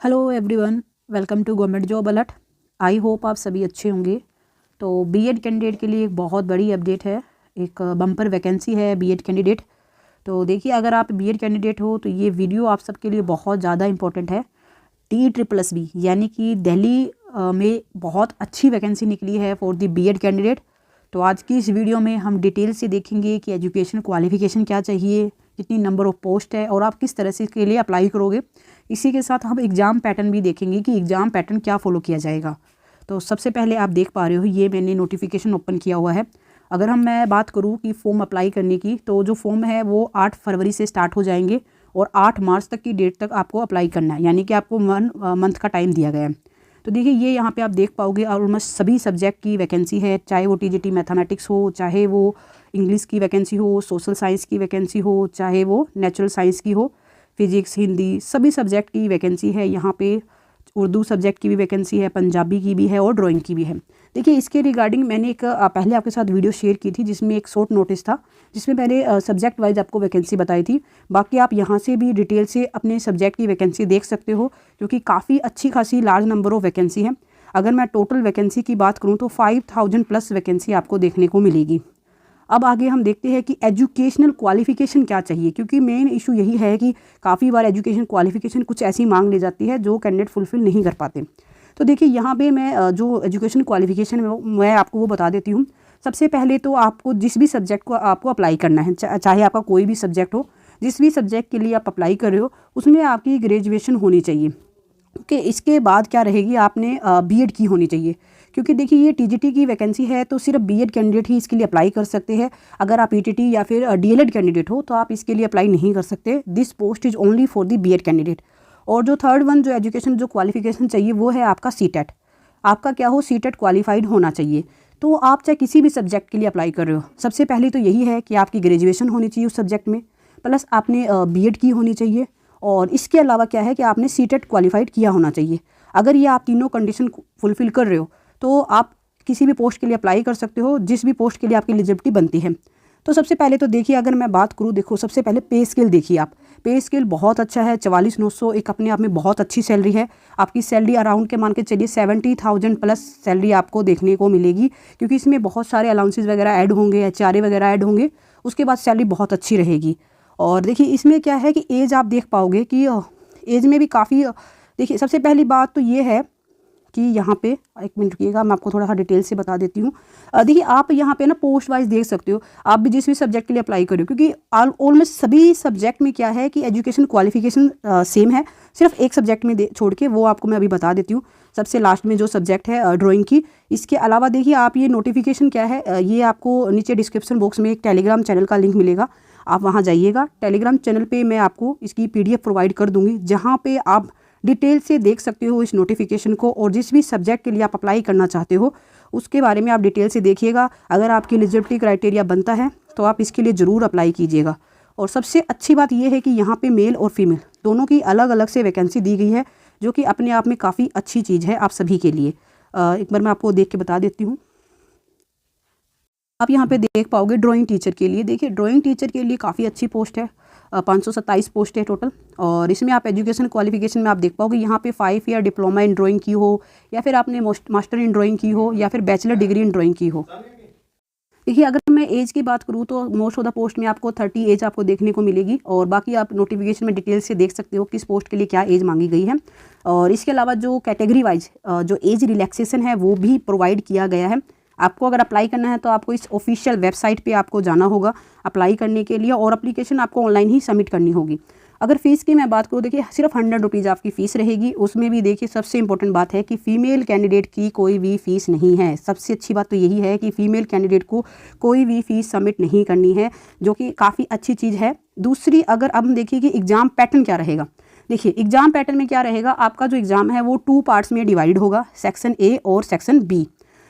Hello everyone, welcome to government job alert. I hope आप सभी अच्छे होंगे। तो बीएड कैंडिडेट के लिए एक बहुत बड़ी अपडेट है। एक बम्पर वैकेंसी है बीएड कैंडिडेट। तो देखिए, अगर आप बीएड कैंडिडेट हो तो ये वीडियो आप सबके लिए बहुत ज़्यादा इंपॉर्टेंट है। TSSSB यानी कि दिल्ली में बहुत अच्छी वैकेंसी निकली है फॉर द बीएड कैंडिडेट। तो आज की इस वीडियो में हम डिटेल से देखेंगे कि एजुकेशन क्वालिफिकेशन क्या चाहिए, कितनी नंबर ऑफ पोस्ट है और आप किस तरह से इसके लिए अप्लाई करोगे। इसी के साथ हम एग्ज़ाम पैटर्न भी देखेंगे कि एग्ज़ाम पैटर्न क्या फॉलो किया जाएगा। तो सबसे पहले आप देख पा रहे हो, ये मैंने नोटिफिकेशन ओपन किया हुआ है। अगर मैं बात करूँ कि फॉर्म अप्लाई करने की, तो जो फॉर्म है वो 8 फरवरी से स्टार्ट हो जाएंगे और 8 मार्च तक की डेट तक आपको अप्लाई करना है, यानी कि आपको 1 मंथ का टाइम दिया गया है। तो देखिए, ये यहाँ पे आप देख पाओगे ऑलमोस्ट सभी सब्जेक्ट की वैकेंसी है, चाहे वो टीजीटी मैथमेटिक्स हो, चाहे वो इंग्लिश की वैकेंसी हो, सोशल साइंस की वैकेंसी हो, चाहे वो नेचुरल साइंस की हो, फिजिक्स, हिंदी, सभी सब्जेक्ट की वैकेंसी है यहाँ पे। उर्दू सब्जेक्ट की भी वैकेंसी है, पंजाबी की भी है और ड्राइंग की भी है। देखिए, इसके रिगार्डिंग मैंने एक पहले आपके साथ वीडियो शेयर की थी जिसमें एक शॉर्ट नोटिस था, जिसमें मैंने सब्जेक्ट वाइज आपको वैकेंसी बताई थी। बाकी आप यहाँ से भी डिटेल से अपने सब्जेक्ट की वैकेंसी देख सकते हो, क्योंकि काफ़ी अच्छी खासी लार्ज नंबर ऑफ वैकेंसी है। अगर मैं टोटल वैकेंसी की बात करूँ तो 5000 प्लस वैकेंसी आपको देखने को मिलेगी। अब आगे हम देखते हैं कि एजुकेशनल क्वालिफिकेशन क्या चाहिए, क्योंकि मेन इशू यही है कि काफ़ी बार एजुकेशन क्वालिफिकेशन कुछ ऐसी मांग ले जाती है जो कैंडिडेट फुलफिल नहीं कर पाते। तो देखिए, यहाँ पे मैं जो एजुकेशन क्वालिफिकेशन है मैं आपको वो बता देती हूँ। सबसे पहले तो आपको जिस भी सब्जेक्ट को आपको अप्लाई करना है, चाहे आपका कोई भी सब्जेक्ट हो, जिस भी सब्जेक्ट के लिए आप अप्लाई कर रहे हो उसमें आपकी ग्रेजुएशन होनी चाहिए। ओके, इसके बाद क्या रहेगी, आपने बीएड की होनी चाहिए। क्योंकि देखिए, ये टीजीटी की वैकेंसी है तो सिर्फ बीएड कैंडिडेट ही इसके लिए अप्लाई कर सकते हैं। अगर आप ईटीटी या फिर डीएलएड कैंडिडेट हो तो आप इसके लिए अप्लाई नहीं कर सकते। This post is only for the BEd candidate. और जो थर्ड वन जो एजुकेशन जो क्वालिफिकेशन चाहिए वो है आपका सीटेट। आपका क्या हो, सीटेट क्वालिफाइड होना चाहिए। तो आप चाहे किसी भी सब्जेक्ट के लिए अप्लाई कर रहे हो, सबसे पहले तो यही है कि आपकी ग्रेजुएशन होनी चाहिए उस सब्जेक्ट में, प्लस आपने बीएड की होनी चाहिए। और इसके अलावा क्या है कि आपने सीटेट क्वालिफाइड किया होना चाहिए। अगर ये आप तीनों कंडीशन फुलफिल कर रहे हो तो आप किसी भी पोस्ट के लिए अप्लाई कर सकते हो, जिस भी पोस्ट के लिए आपकी एलिजिबिलिटी बनती है। तो सबसे पहले तो देखिए, अगर मैं बात करूँ, देखो सबसे पहले पे स्केल देखिए आप। पे स्केल बहुत अच्छा है, 44,900 एक अपने आप में बहुत अच्छी सैलरी है। आपकी सैलरी अराउंड के मान के चलिए 70,000 प्लस सैलरी आपको देखने को मिलेगी, क्योंकि इसमें बहुत सारे अलाउंसेस वगैरह ऐड होंगे, एचआरए वगैरह ऐड होंगे। उसके बाद सैलरी बहुत अच्छी रहेगी। और देखिए, इसमें क्या है कि एज आप देख पाओगे कि एज में भी काफ़ी, देखिए सबसे पहली बात तो ये है कि यहाँ पे एक मिनट रुकिएगा, मैं आपको थोड़ा सा डिटेल से बता देती हूँ। देखिए, आप यहाँ पे ना पोस्ट वाइज देख सकते हो, आप भी जिस भी सब्जेक्ट के लिए अप्लाई करो, क्योंकि ऑलमोस्ट सभी सब्जेक्ट में क्या है कि एजुकेशन क्वालिफिकेशन सेम है। सिर्फ एक सब्जेक्ट में छोड़ के, वो आपको मैं अभी बता देती हूँ। सबसे लास्ट में जो सब्जेक्ट है ड्राइंग की। इसके अलावा देखिए, आप ये नोटिफिकेशन क्या है, ये आपको नीचे डिस्क्रिप्शन बॉक्स में एक टेलीग्राम चैनल का लिंक मिलेगा, आप वहाँ जाइएगा। टेलीग्राम चैनल पे मैं आपको इसकी पीडीएफ प्रोवाइड कर दूंगी, जहाँ पे आप डिटेल से देख सकते हो इस नोटिफिकेशन को, और जिस भी सब्जेक्ट के लिए आप अप्लाई करना चाहते हो उसके बारे में आप डिटेल से देखिएगा। अगर आपकी एलिजिबिलिटी क्राइटेरिया बनता है तो आप इसके लिए ज़रूर अप्लाई कीजिएगा। और सबसे अच्छी बात यह है कि यहाँ पे मेल और फीमेल दोनों की अलग अलग से वैकेंसी दी गई है, जो कि अपने आप में काफ़ी अच्छी चीज़ है आप सभी के लिए। एक बार मैं आपको देख के बता देती हूँ। आप यहाँ पे देख पाओगे ड्राइंग टीचर के लिए। देखिए, ड्राइंग टीचर के लिए काफ़ी अच्छी पोस्ट है, 527 पोस्ट है टोटल। और इसमें आप एजुकेशन क्वालिफिकेशन में आप देख पाओगे यहाँ पे 5 ईयर डिप्लोमा इन ड्राइंग की हो, या फिर आपने मास्टर इन ड्राइंग की हो, या फिर बैचलर डिग्री इन ड्राइंग की हो। देखिए, अगर मैं एज की बात करूँ तो मोस्ट ऑफ द पोस्ट में आपको 30 एज आपको देखने को मिलेगी, और बाकी आप नोटिफिकेशन में डिटेल से देख सकते हो किस पोस्ट के लिए क्या एज मांगी गई है। और इसके अलावा जो कैटेगरी वाइज जो एज रिलैक्सेशन है वो भी प्रोवाइड किया गया है। आपको अगर अप्लाई करना है तो आपको इस ऑफिशियल वेबसाइट पे आपको जाना होगा अप्लाई करने के लिए, और एप्लीकेशन आपको ऑनलाइन ही सबमिट करनी होगी। अगर फ़ीस की मैं बात करूँ, देखिए सिर्फ 100 रुपीज़ आपकी फ़ीस रहेगी। उसमें भी देखिए, सबसे इंपॉर्टेंट बात है कि फ़ीमेल कैंडिडेट की कोई भी फ़ीस नहीं है। सबसे अच्छी बात तो यही है कि फ़ीमेल कैंडिडेट को कोई भी फ़ीस सबमिट नहीं करनी है, जो कि काफ़ी अच्छी चीज़ है। दूसरी, अगर अब हम देखिए कि एग्ज़ाम पैटर्न क्या रहेगा। देखिए, एग्ज़ाम पैटर्न में क्या रहेगा, आपका जो एग्ज़ाम है वो 2 पार्ट्स में डिवाइड होगा, सेक्शन ए और सेक्शन बी।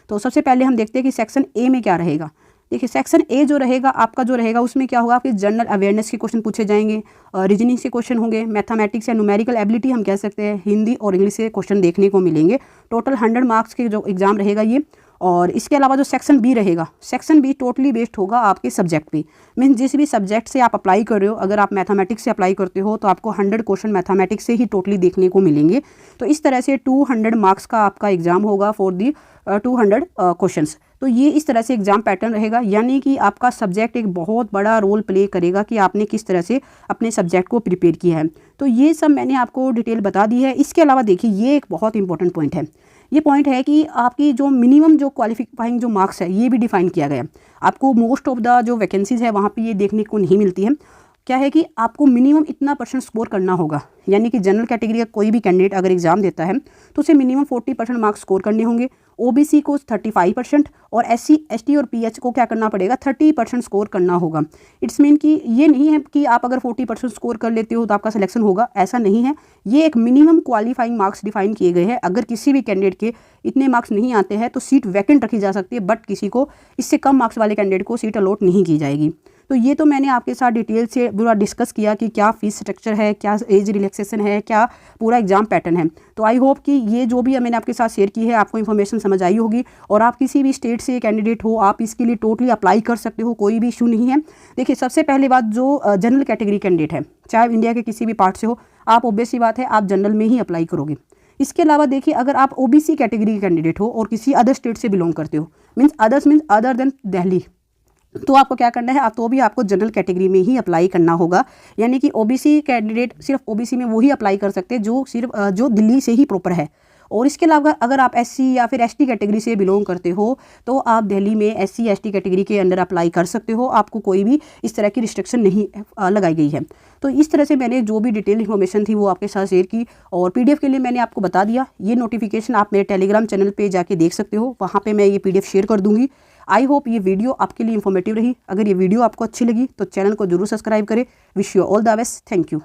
तो सबसे पहले हम देखते हैं कि सेक्शन ए में क्या रहेगा। देखिए, सेक्शन ए जो रहेगा आपका जो रहेगा उसमें क्या होगा, आपके जनरल अवेयरनेस के क्वेश्चन पूछे जाएंगे, रीजनिंग से क्वेश्चन होंगे, मैथमेटिक्स या न्यूमेरिकल एबिलिटी हम कह सकते हैं, हिंदी और इंग्लिश से क्वेश्चन देखने को मिलेंगे। टोटल 100 मार्क्स के जो एग्जाम रहेगा ये। और इसके अलावा जो सेक्शन बी रहेगा, सेक्शन बी टोटली बेस्ड होगा आपके सब्जेक्ट पे। मीन्स जिस भी सब्जेक्ट से आप अप्लाई कर रहे हो, अगर आप मैथमेटिक्स से अप्लाई करते हो तो आपको 100 क्वेश्चन मैथमेटिक्स से ही टोटली देखने को मिलेंगे। तो इस तरह से 200 मार्क्स का आपका एग्जाम होगा फॉर दी 200 क्वेश्चंस। तो ये इस तरह से एग्जाम पैटर्न रहेगा, यानी कि आपका सब्जेक्ट एक बहुत बड़ा रोल प्ले करेगा कि आपने किस तरह से अपने सब्जेक्ट को प्रिपेयर किया है। तो ये सब मैंने आपको डिटेल बता दी है। इसके अलावा देखिए, ये एक बहुत इंपॉर्टेंट पॉइंट है। ये पॉइंट है कि आपकी जो मिनिमम जो क्वालिफाइंग जो मार्क्स है, ये भी डिफाइन किया गया है। आपको मोस्ट ऑफ द जो वैकेंसीज़ है वहाँ पे ये देखने को नहीं मिलती है। क्या है कि आपको मिनिमम इतना % स्कोर करना होगा, यानी कि जनरल कैटेगरी का कोई भी कैंडिडेट अगर एग्जाम देता है तो उसे मिनिमम 40% मार्क्स स्कोर करने होंगे। ओबीसी को 35% और एससी, एसटी और पीएच को क्या करना पड़ेगा, 30% स्कोर करना होगा। इट्स मीन कि ये नहीं है कि आप अगर 40% स्कोर कर लेते हो तो आपका सिलेक्शन होगा, ऐसा नहीं है। ये एक मिनिमम क्वालिफाइंग मार्क्स डिफाइन किए गए हैं। अगर किसी भी कैंडिडेट के इतने मार्क्स नहीं आते हैं तो सीट वैकेंट रखी जा सकती है, बट किसी को इससे कम मार्क्स वाले कैंडिडेट को सीट अलॉट नहीं की जाएगी। तो ये तो मैंने आपके साथ डिटेल से पूरा डिस्कस किया कि क्या फीस स्ट्रक्चर है, क्या एज रिलैक्सेशन है, क्या पूरा एग्जाम पैटर्न है। तो आई होप कि ये जो भी मैंने आपके साथ शेयर की है आपको इन्फॉर्मेशन समझ आई होगी। और आप किसी भी स्टेट से कैंडिडेट हो, आप इसके लिए टोटली अप्लाई कर सकते हो, कोई भी इशू नहीं है। देखिए, सबसे पहले बात, जो जनरल कैटेगरी कैंडिडेट है, चाहे इंडिया के किसी भी पार्ट से हो, आप ऑब्वियस सी बात है आप जनरल में ही अप्लाई करोगे। इसके अलावा देखिए, अगर आप ओबीसी कैटेगरी के कैंडिडेट हो और किसी अदर स्टेट से बिलोंग करते हो, मीन्स अदर देन दिल्ली, तो आपको क्या करना है, तो भी आपको जनरल कैटेगरी में ही अप्लाई करना होगा। यानी कि ओबीसी कैंडिडेट सिर्फ ओबीसी में वही अप्लाई कर सकते हैं जो दिल्ली से ही प्रॉपर है। और इसके अलावा अगर आप एससी या फिर एसटी कैटेगरी से बिलोंग करते हो तो आप दिल्ली में एससी एसटी कैटेगरी के अंडर अप्लाई कर सकते हो। आपको कोई भी इस तरह की रिस्ट्रिक्शन नहीं लगाई गई है। तो इस तरह से मैंने जो भी डिटेल इन्फॉर्मेशन थी वो आपके साथ शेयर की, और पीडीएफ के लिए मैंने आपको बता दिया। ये नोटिफिकेशन आप मेरे टेलीग्राम चैनल पे जाके देख सकते हो, वहाँ पे मैं ये पीडीएफ शेयर कर दूंगी। आई होप ये वीडियो आपके लिए इन्फॉर्मेटिव रही। अगर ये वीडियो आपको अच्छी लगी तो चैनल को जरूर सब्सक्राइब करें। Wish you all the best. Thank you.